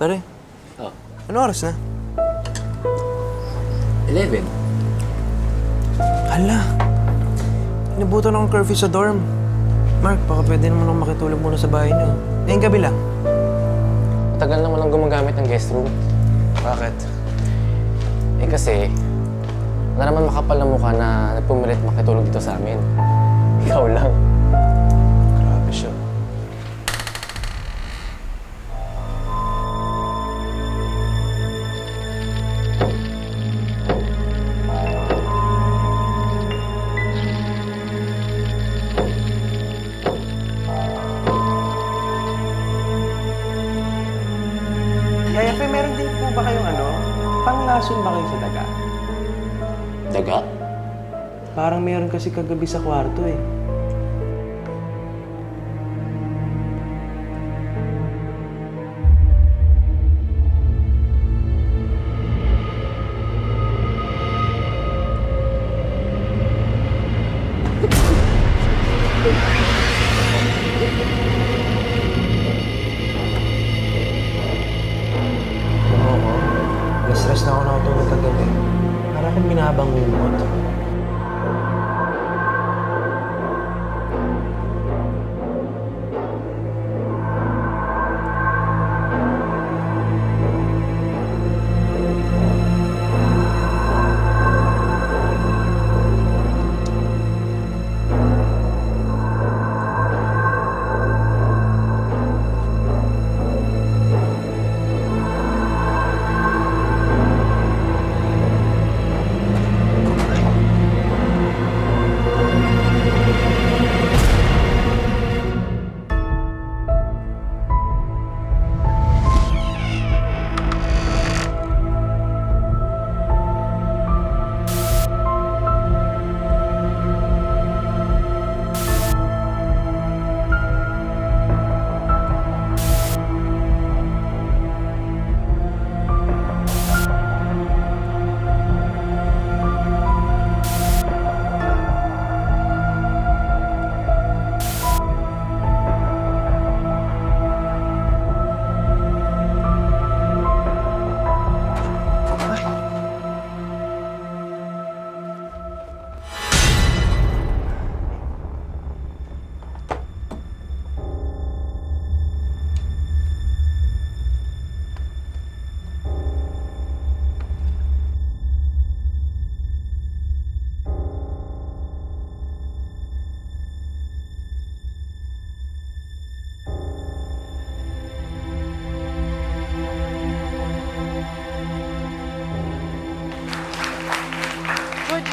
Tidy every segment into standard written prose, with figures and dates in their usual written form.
Pare, Oh. ano oras na? 11. Hala, inabutan akong curfew sa dorm. Mark, baka pwede naman akong makitulog muna sa bahay niyo. Ngayong gabi lang. Matagal na walang gumagamit ng guest room. Bakit? Eh kasi, wala naman makapal na mukha na nagpumilit makitulog dito sa amin. Ikaw lang. Grabe siya. Yaya, Fe, meron din po ba kayong panglason ba kayo sa daga? Daga? Parang meron kasi kagabi sa kwarto eh. Oo. Na-stress na ako nakatulog kagabi. Para akong binabangungot. Good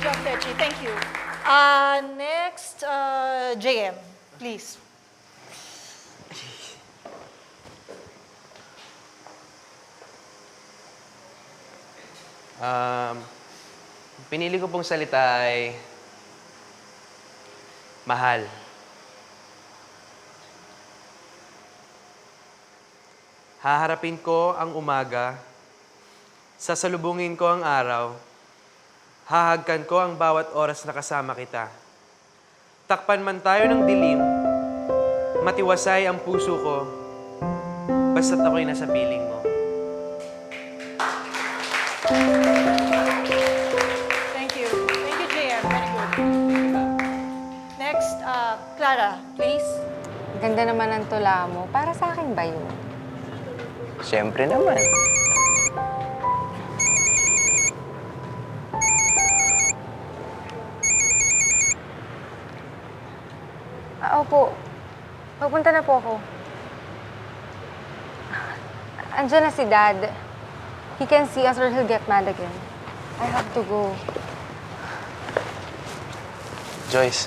job, Techi. Thank you. Next, JM, please. Pinili ko pong salita ay mahal. Haharapin ko ang umaga, sasalubungin ko ang araw, hahagkan ko ang bawat oras na kasama kita. Takpan man tayo ng dilim, matiwasay ang puso ko, basta't ako'y nasa piling mo. Thank you. Thank you, JM. Very good. Next, Clara, please. Ganda naman ang tula mo. Para sa akin ba yun? Siyempre naman. Opo. Magpunta na po ako. Andiyan na si Dad. He can see us or he'll get mad again. I have to go. Joyce.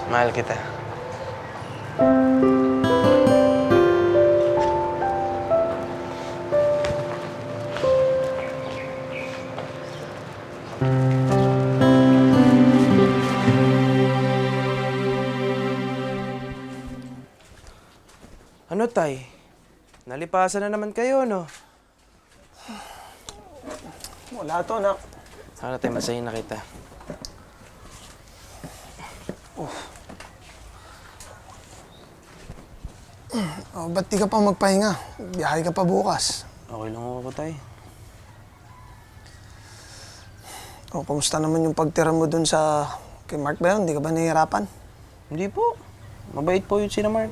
Mahal kita. Ano, Tay? Nalipasan na naman kayo, no? Wala to, anak. Sana tayo masahin na kita. Oh, ba't di ka pa magpahinga? Biyahe ka pa bukas. Okay lang ako, tay. O, kumusta naman yung pagtira mo dun sa... Kay Mark ba yun? Di ka ba nahihirapan? Hindi po. Mabait po yun sina Mark.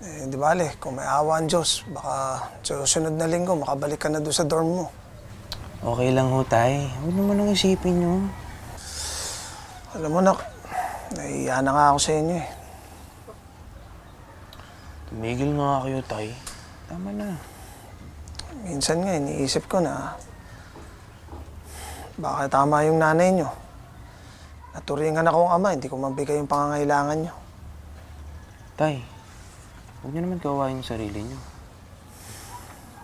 Eh, di bale, kung may awa ang Diyos, baka sa susunod na linggo, makabalik ka na doon sa dorm mo. Okay lang ho, tay. Huwag naman ang isipin nyo. Alam mo, nak, nahihiya na nga ako sa inyo eh. Tumigil nga kayo, tay. Tama na. Minsan nga, iniisip ko na baka tama yung nanay nyo. Naturingan akong ama, hindi ko mabigay yung pangangailangan nyo. Tay, huwag nyo naman kawain yung sarili nyo.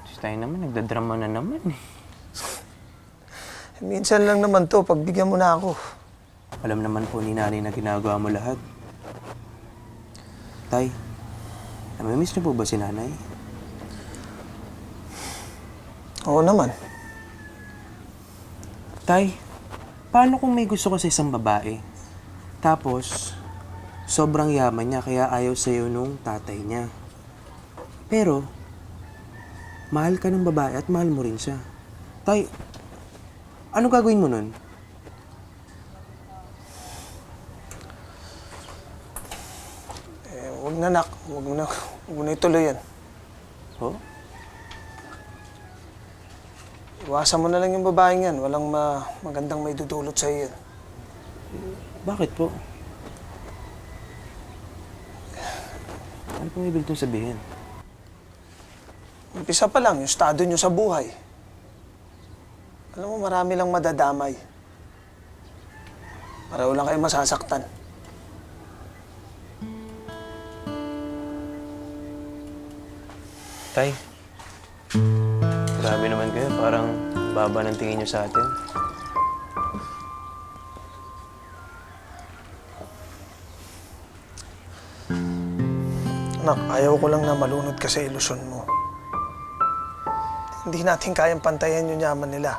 Kasi tayo naman, nagdadrama na naman eh. Minsan lang naman to, pagbigyan mo na ako. Alam naman po ni nanay na ginagawa mo lahat. Tay, namimiss niyo po ba si nanay? Oo naman. Tay, paano kung may gusto ka sa isang babae? Tapos, sobrang yaman niya kaya ayaw sa'yo nung tatay niya. Pero, mahal ka ng babae at mahal mo rin siya. Tay, ano gagawin mo nun? Eh, wag na, nak. Wag mo na ituloy yan. Oh? Iwasan mo na lang yung babaeng yan. Walang magandang may dudulot sa iyo yan. Bakit po? Ano pong ibig itong sabihin? Umpisa pa lang, yung estado nyo sa buhay. Alam mo, marami lang madadamay. Pareho lang kayo masasaktan. Tay, grabe naman kayo. Parang baba ng tingin niyo sa atin. Anak, ayaw ko lang na malunod ka sa ilusyon mo. Hindi natin kayang pantayan yung yaman nila.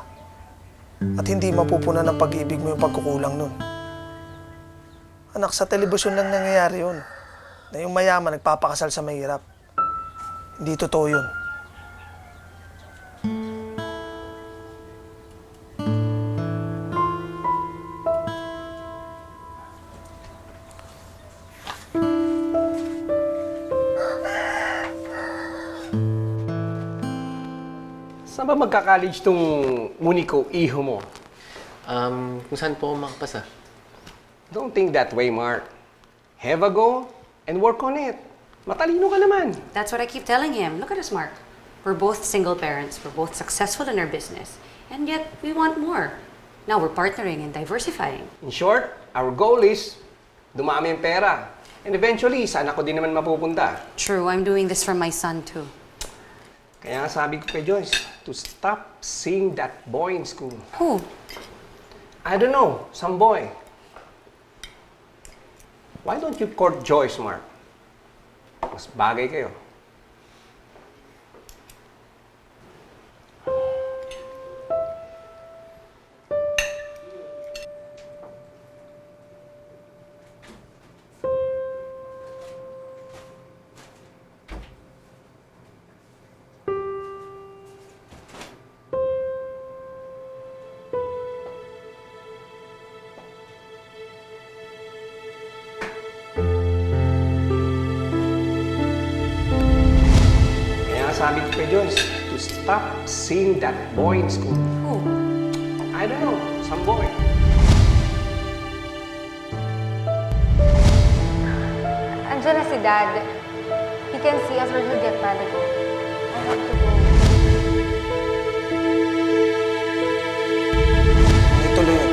At hindi mapupunan ng pag-ibig mo yung pagkukulang nun. Anak, sa telebisyon lang nangyayari yun. Na yung mayaman nagpapakasal sa mahirap. Hindi totoo yun. Saan ba magka-college tong Munico, iho mo? Kung saan po ako makapasa? Don't think that way, Mark. Have a go and work on it. Matalino ka naman. That's what I keep telling him. Look at us, Mark. We're both single parents. We're both successful in our business. And yet, we want more. Now we're partnering and diversifying. In short, our goal is dumami ang pera. And eventually, saan ako din naman mapupunta. True, I'm doing this for my son, too. Kaya nga sabi ko kay Joyce, to stop seeing that boy in school. Who? I don't know, some boy. Why don't you court Joyce, Mark? Mas bagay kayo. Sabi ko kay Joyce, to stop seeing that boy in school. Who? I don't know, some boy. Andiyan na si Dad. He can see us or he'll get mad again. I have to go. Hindi tuloy yun.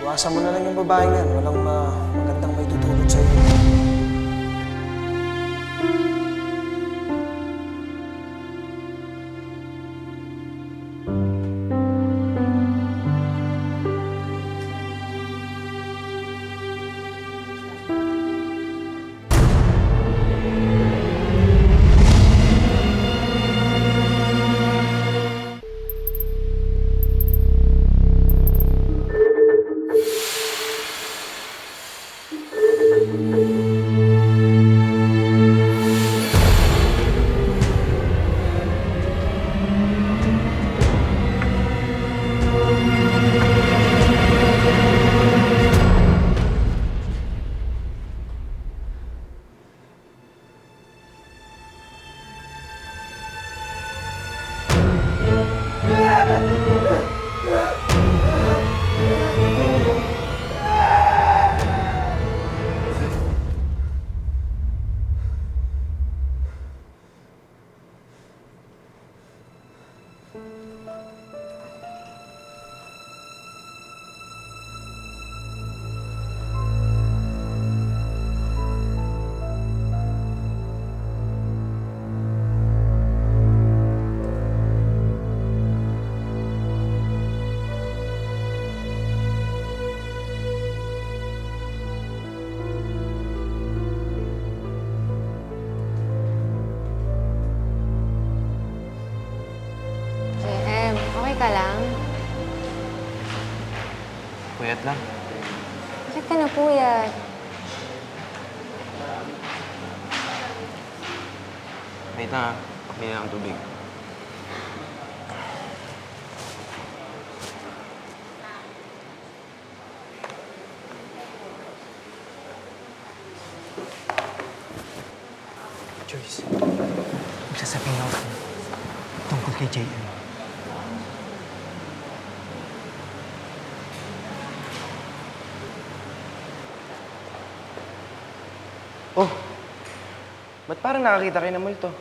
Iwasan mo na lang yung babaeng yan. Walang magandang may dudulot sa iyo. Wait lang. Bakit ka napuyat? Wait lang, pakinggan ang tubig. Joyce, magsasabihin ako tungkol kay JM. Oh, ba't parang nakakita kayo ng multo?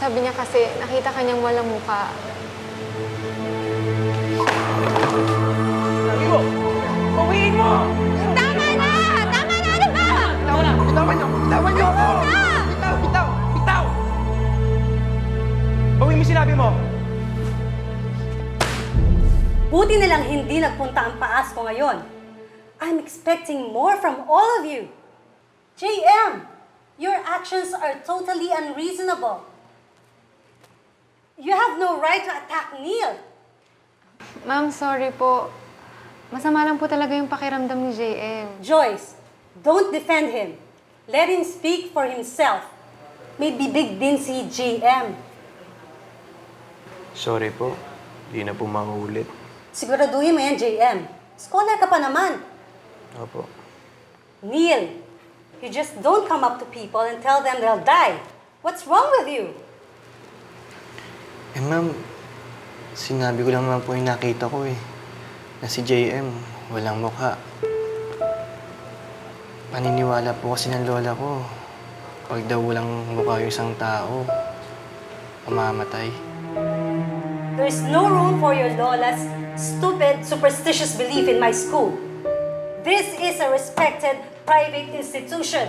Sabi niya kasi, nakita ka niyang walang mukha. Sabi mo! Pawiin mo! Tama na! Tama na! Ano ba? Bitawan niyo! Bitawan niyo ako! Bitaw! Bitaw! Bitaw! Bawiin mo yung sinabi mo! Buti na lang hindi nagpunta ang paas ko ngayon. I'm expecting more from all of you. JM, your actions are totally unreasonable. You have no right to attack Neil. Ma'am, sorry po. Masama lang po talaga yung pakiramdam ni JM. Joyce, don't defend him. Let him speak for himself. May bibig din si JM. Sorry po. Di na po mauulit. Siguraduhin mo yan, JM. Scholar ka pa naman. Opo. Neil, you just don't come up to people and tell them they'll die. What's wrong with you? Eh ma'am, sinabi ko lang naman po yung nakita ko eh. Na si JM, walang mukha. Paniniwala po kasi ng lola ko. Pag daw walang mukha yung isang tao, mamamatay. There's no room for your lola's stupid, superstitious belief in my school. This is a respected private institution.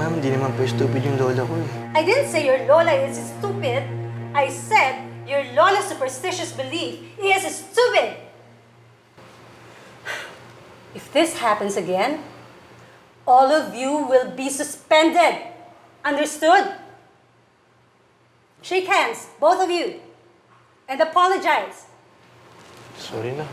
Ma'am, di naman po stupid yung lola ko eh. I didn't say your lola is stupid. I said your lola's superstitious belief is stupid. If this happens again, all of you will be suspended. Understood? Shake hands, both of you, and apologize. Sorry na.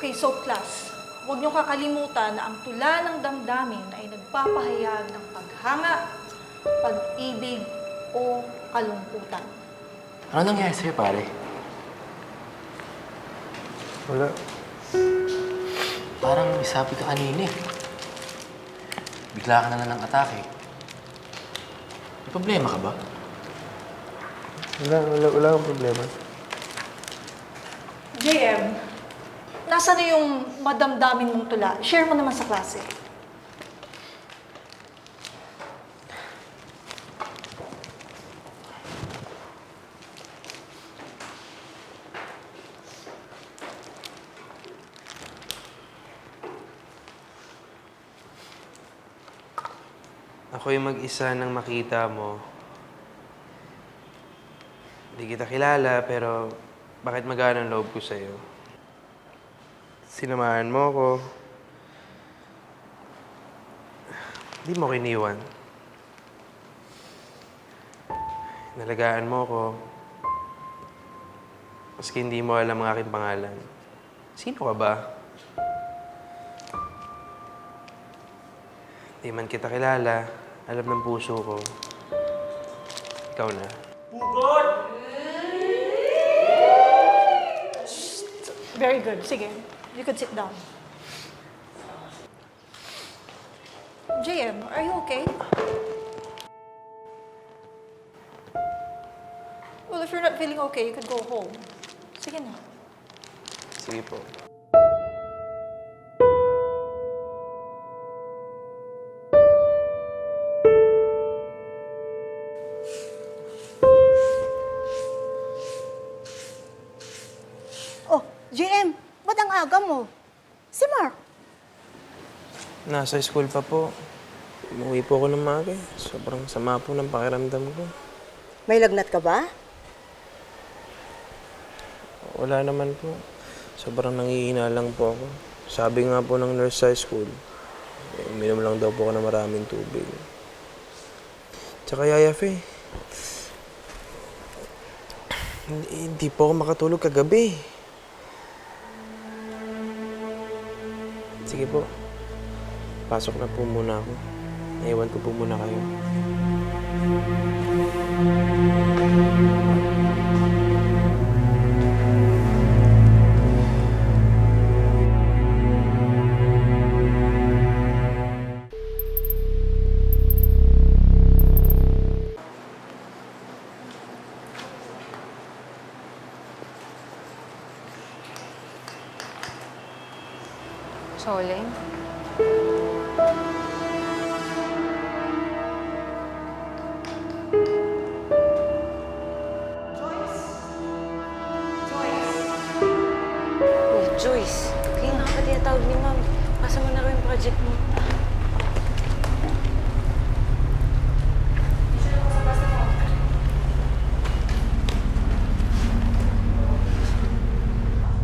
Okay, so class, huwag niyo kakalimutan na ang tula ng damdamin ay nagpapahayag ng paghanga, pag-ibig, o kalungkutan. Ano nangyari sa'yo, pare? Wala. Parang isabi ka kanina eh. Bigla ka na lang ng atake. May problema ka ba? Wala akong problema. JM, nasa na yung madamdamin mong tula? Share mo naman sa klase. Ako yung mag-isa nang makita mo. Hindi kita kilala, pero bakit magaan ang loob ko sa'yo? Sinamahan mo ako. Hindi mo kiniwan. Nalagaan mo ako. Maski hindi mo alam ang aking pangalan. Sino ka ba? Di man kita kilala, alam ng puso ko. Ikaw na. Very good. Sige, you could sit down. JM, are you okay? Well, if you're not feeling okay, you could go home. Sige na. Sige po. Oh, JM, ba't ang aga mo? Si Mark. Nasa school pa po. Umuwi po ako ng maaga. Sobrang sama po ng pakiramdam ko. May lagnat ka ba? Wala naman po. Sobrang nangihina lang po ako. Sabi nga po ng nurse sa school, Uminom lang daw po ako ng maraming tubig. Tsaka Yaya Fe, hindi po ako makatulog kagabi. Sige po, pasok na po muna ako. Naiwan ko po muna kayo. Choleng? Uy, Joyce, kaya nga pa tinatawag ni Ma'am. Pasa mo na raw yung project mo.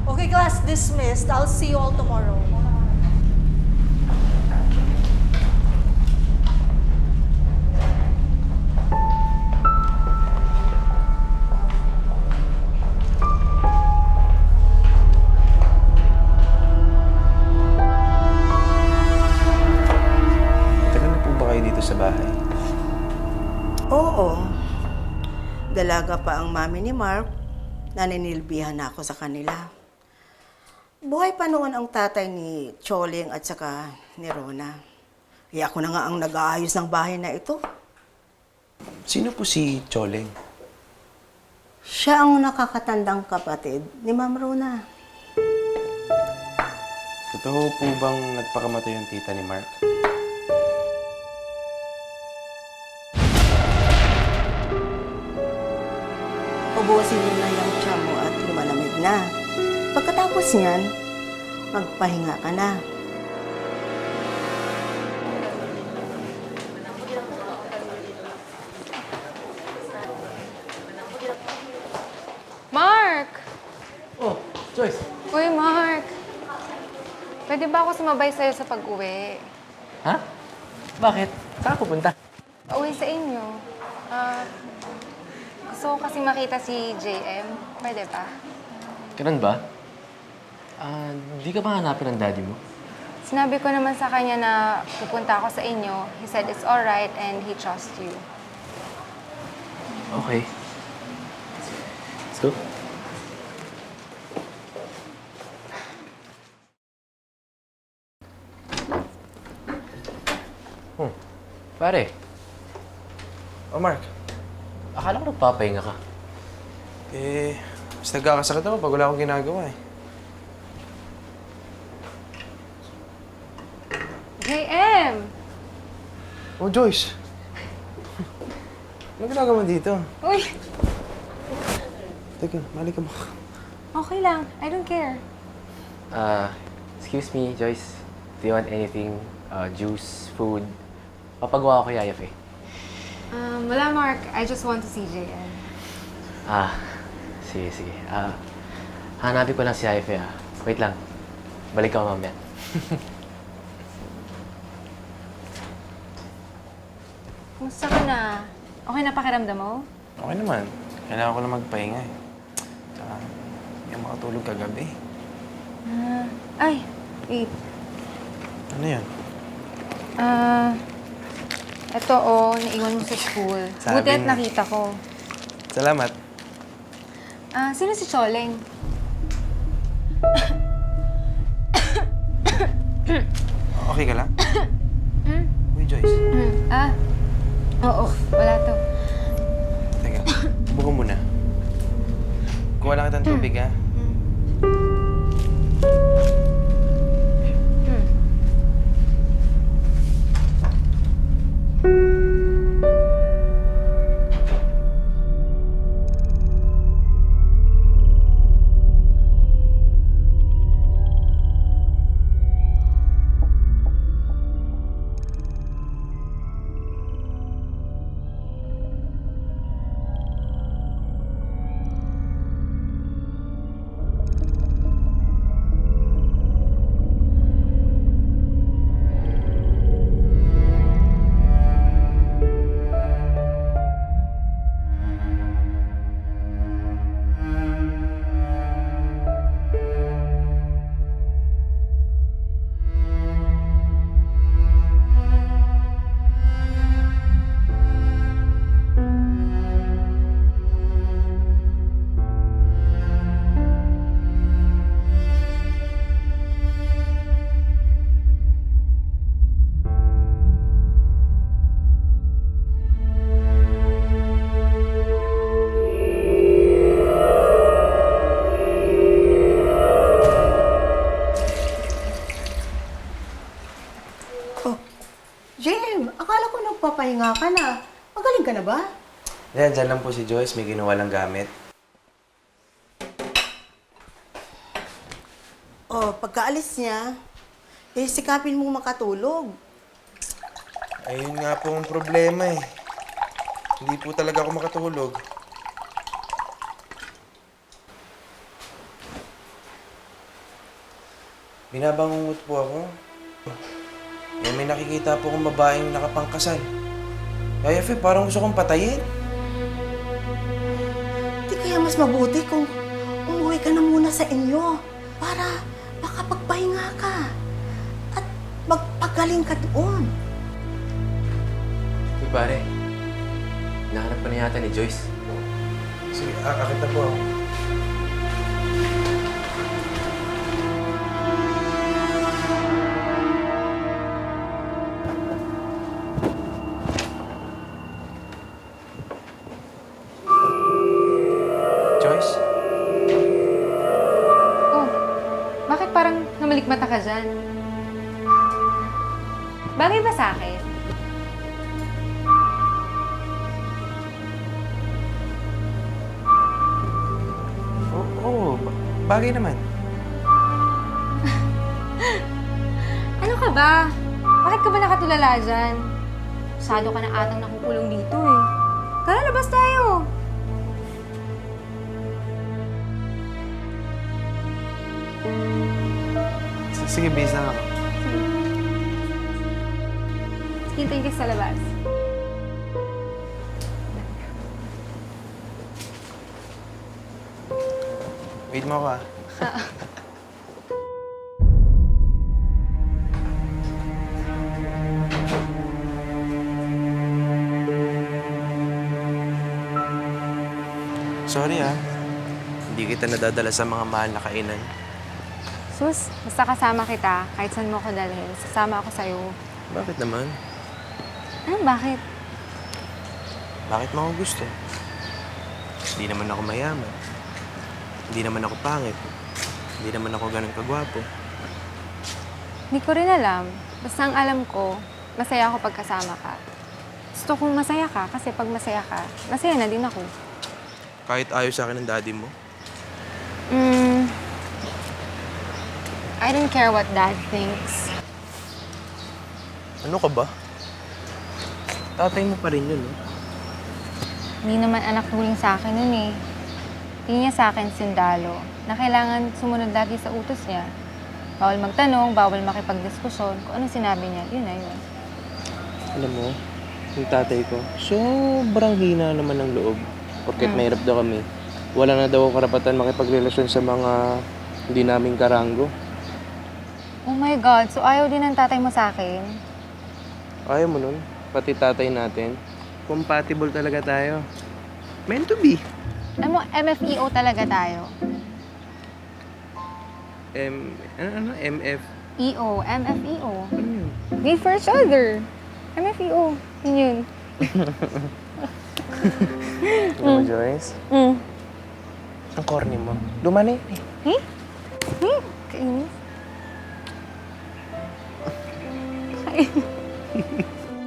Okay, class dismissed. I'll see you all tomorrow. Tagal na po ba kayo dito sa bahay? Oo. Dalaga pa ang mami ni Mark, naninilbihan na ako sa kanila. Buhay pa noon ang tatay ni Choleng at saka ni Rona. Kaya ako na nga ang nag-aayos ng bahay na ito. Sino po si Choleng? Siya ang nakakatandang kapatid ni Ma'am Rona. Totoo po bang nagpakamatay yung tita ni Mark? Ubusin mo na yung tiyan mo at lumalamig na. Pagkatapos niyan, magpahinga ka na. Mark! Oh, Joyce. Uy, Mark! Pwede ba ako sumabay sa'yo sa pag-uwi? Ha? Bakit? Saan ka pupunta? Uwi sa inyo. Gusto ko kasi makita si JM. Pwede ba? Ganun ba? Di ka ba hanapin ng daddy mo? Sinabi ko naman sa kanya na pupunta ako sa inyo. He said it's alright and he trusts you. Okay. Let's go. Pare, Oh, Mark. akala ko nagpapahinga ka. Mas nagkakasakit ako pag wala akong ginagawa eh. JM! Oh, Joyce. Anong ginagawa mo dito? Uy! Teka, mali ka ba? Okay lang. I don't care. Excuse me, Joyce. Do you want anything? Juice, food? Papagawa ko kay Yaya Fe. Wala, Mark. I just want to see JM. Sige, sige. Hanapin ko lang si Yaya Fe, Wait lang. Balik ako mamaya. Kumusta ka na? Okay na pakiramdam mo? Okay naman. Kailangan ko lang magpahinga eh. Tsaka, hindi ako makatulog kagabi. Ay, wait. Ano yan? Ito naiwan mo sa school. Sabi Buti at na. nakita ko. Salamat. Sino si Choleng? Okay ka lang? Uy, Joyce. Oo, wala to. Teka, buko muna. Kuha lang kitang tubig, ha? nagpapahinga ka na. Magaling ka na ba? Yan, dyan lang po si Joyce. May ginawa lang gamit. Oh, pagkaalis niya, sikapin mo makatulog. Ayun nga po ang problema eh. Hindi po talaga ako makatulog. Binabangungot po ako. Eh, may nakikita po akong babaeng nakapangkasal. Kaya, Fe, parang gusto kong patayin. Di kaya mas mabuti kung umuwi ka na muna sa inyo para makapagpahinga ka at magpagaling ka doon. Uy, pare. Hinahanap ka na yata ni Joyce. Sige, akit na po ako. Joyce? Oh, bakit parang namalikmata ka dyan? Bagay ba sa akin? Oo, bagay naman. Ano ka ba? Bakit ka ba nakatulala dyan? Masyado ka na atang nakukulong dito eh. Tara, labas tayo! Sige, bis lang ako. Hintayin ka sa labas. Wait mo ako ah. Sorry ah. Hindi kita nadadala sa mga mahal na kainan. Sus, basta kasama kita, kahit saan mo ako dalhin, sasama ako sa'yo. Bakit naman? Ano, bakit? Bakit mo ako gusto? Hindi naman ako mayaman. Hindi naman ako pangit. Hindi naman ako ganun kagwapo. Hindi ko rin alam. Basta ang alam ko, masaya ako pagkasama ka. Gusto kong masaya ka kasi pag masaya ka, masaya na din ako. Kahit ayaw sa akin ng daddy mo. I don't care what dad thinks. Ano ka ba? Tatay mo pa rin yun, no? Hindi naman anak huling sa akin nun eh. Tingin niya sa akin sundalo na kailangan sumunod lagi sa utos niya. Bawal magtanong, bawal makipagdiskusyon. Kung anong sinabi niya, yun na yun. Alam mo, yung tatay ko, sobrang hina naman ng loob. Porket mahirap daw kami. Wala na daw karapatan makipagrelasyon sa mga hindi naming karanggo. Oh my God, so ayaw din ng tatay mo sa akin? Ayaw mo nun, pati tatay natin. Compatible talaga tayo. Meant to be. Alam mo, MFEO talaga tayo. MF? EO, MFEO. Ano yun? Made for each other. MFEO. Yun yun. Ano mo, Joyce? Ang corny mo. Luma na yun eh. Eh? Kainis. Di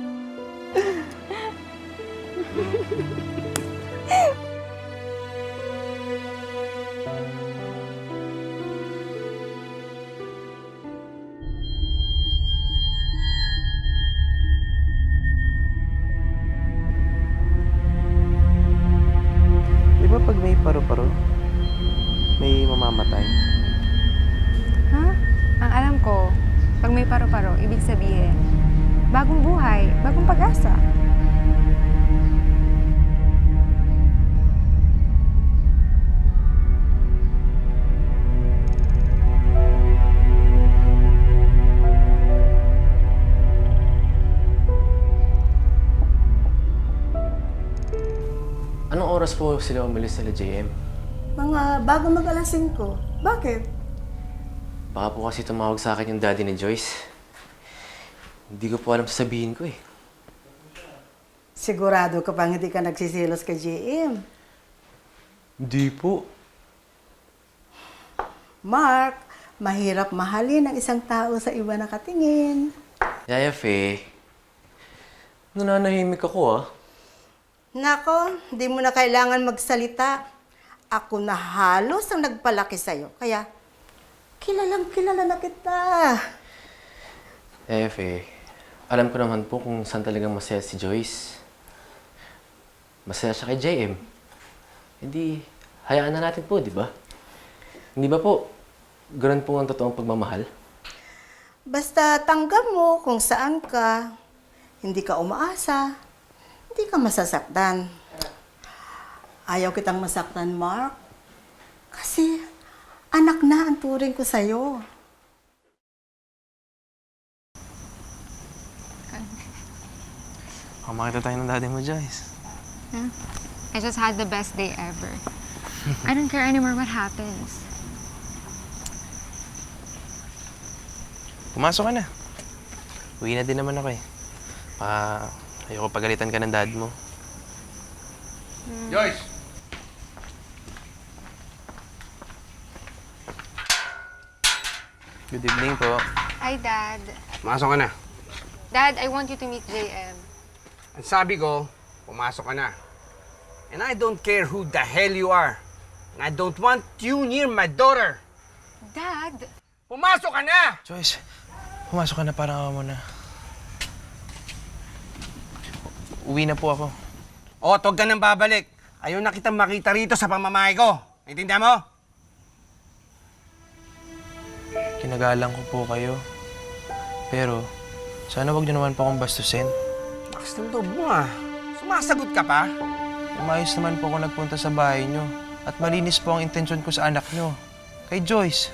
ba pag may paru-paro, may mamamatay? Ha? Ang alam ko, pag may paru-paro, ibig sabihin, bagong buhay, bagong pag-asa. Anong oras po sila umalis sila JM? Mga bago mag-alas 5. Bakit? Baka po kasi tumawag sa akin yung daddy ni Joyce. Hindi ko po alam sasabihin ko eh. Sigurado ka pang hindi ka nagsisilos kay JM. Hindi po. Mark, mahirap mahalin ang isang tao sa iba nakatingin. Yaya Fe, Nananahimik ako ah. Nako, hindi mo na kailangan magsalita. Ako na halos ang nagpalaki sa'yo. Kaya, kilalang kilala na kita. Efe, alam ko naman po kung saan talagang masaya si Joyce. Masaya siya kay JM. Hindi, hayaan na natin po, di ba? Hindi ba po, ganun po ang totoong pagmamahal? Basta tanggap mo kung saan ka. Hindi ka umaasa. Hindi ka masasaktan. Ayaw kitang masaktan, Mark. Kasi anak na ang turing ko sa'yo. Makita tayo ng daddy mo, Joyce. I just had the best day ever. I don't care anymore what happens. Pumasok ka na. Uwi na din naman ako eh. Ayoko pagalitan ka ng dad mo. Joyce! Good evening po. Hi, Dad. Pumasok ka na. Dad, I want you to meet JM. Ang sabi ko, pumasok ka na. And I don't care who the hell you are. And I don't want you near my daughter. Dad! Pumasok ka na! Joyce, pumasok ka na, parang ako muna. Uwi na po ako. O, huwag ka nang babalik. Ayaw na kitang makita rito sa pamamahay ko. Naintindihan mo? Kinagalang ko po kayo. Pero, sana wag niyo naman po akong bastusin. Lakas ng loob mo ah. Sumasagot ka pa? Umayos naman po ako nagpunta sa bahay niyo. At malinis po ang intensyon ko sa anak niyo. Kay Joyce.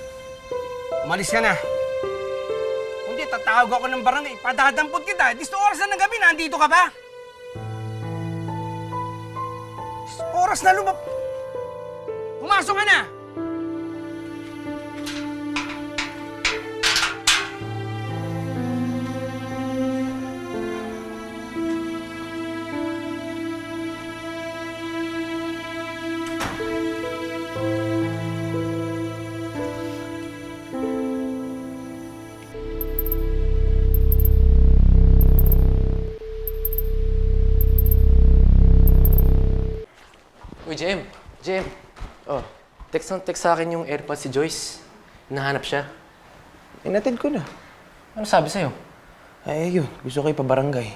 Umalis ka na. Kundi tatawag ako ng barangay. Padadampot kita. Disto oras na ng gabi, nandito ka pa? Oras na pumasok ka na! Uy, JM! JM! Oh, text sa akin yung AirPods si Joyce. Hinahanap siya. Inatid ko na. Ano sabi sa'yo? Ay, yun. Gusto ko ipabarangay.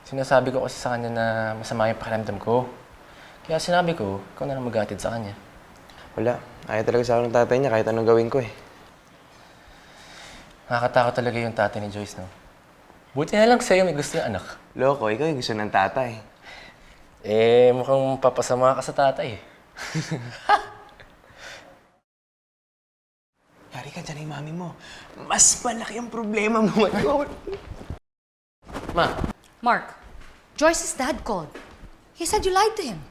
Sinasabi ko kasi sa kanya na masama yung pakiramdam ko. Kaya sinabi ko, ikaw na lang mag-atid sa kanya. Wala. Ayaw talaga sa akin ng tatay niya kahit anong gawin ko eh. Nakakatakot talaga yung tatay ni Joyce, no? Buti na lang sa'yo may gusto na anak. Loko, ikaw yung gusto ng tatay. Eh, mukhang papasama ka sa tatay eh. Yari ka dyan yung mami mo. Mas malaki ang problema mo ngayon. Ma! Mark, Joyce's dad called. He said you lied to him.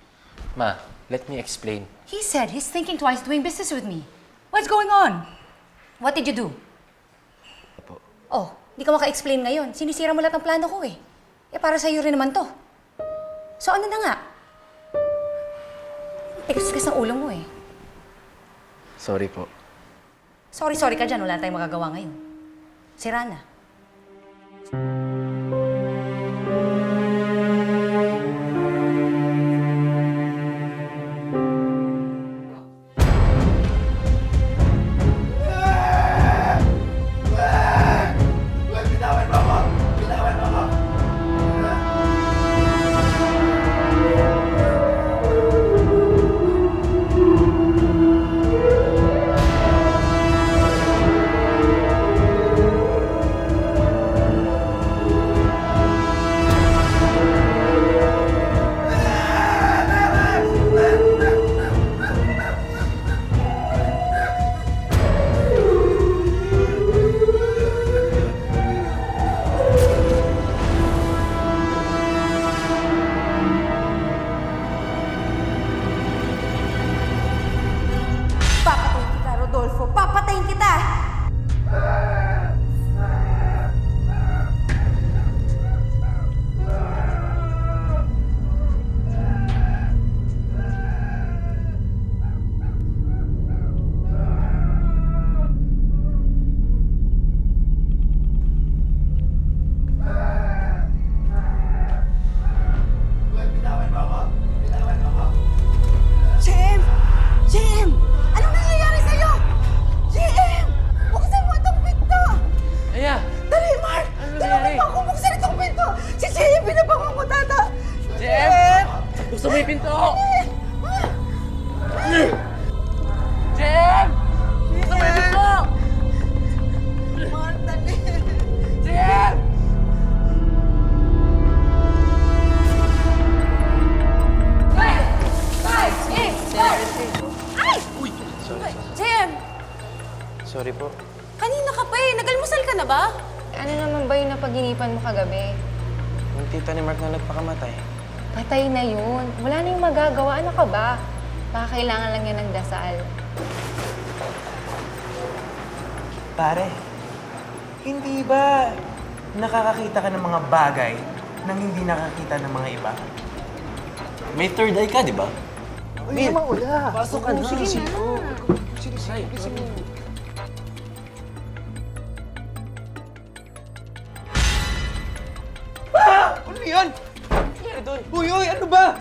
Ma, let me explain. He said he's thinking twice doing business with me. What's going on? What did you do? Opo. Oh, di ka maka-explain ngayon. Sinisira mo lahat ng plano ko eh. Eh, para sa'yo rin naman to. So ano na nga? Tigas-tigas ng ulo mo eh. Sorry po. Sorry ka dyan. Wala tayong magagawa ngayon. Sira na. Sorry po. Kanina ka pa eh. Nagalmusal ka na ba? Ano naman ba yung napag-inipan mo kagabi? Yung tita ni Mark na nagpakamatay. Patay na yun. Wala na yung magagawa. Ano ka ba? Baka kailangan lang yan ng dasal. Pare, hindi ba nakakakita ka ng mga bagay nang hindi nakakita ng mga iba? May third eye ka, di ba? Ay, naman wala. Pasok ka na. Sige na. Ano yan? Uy, ano ba?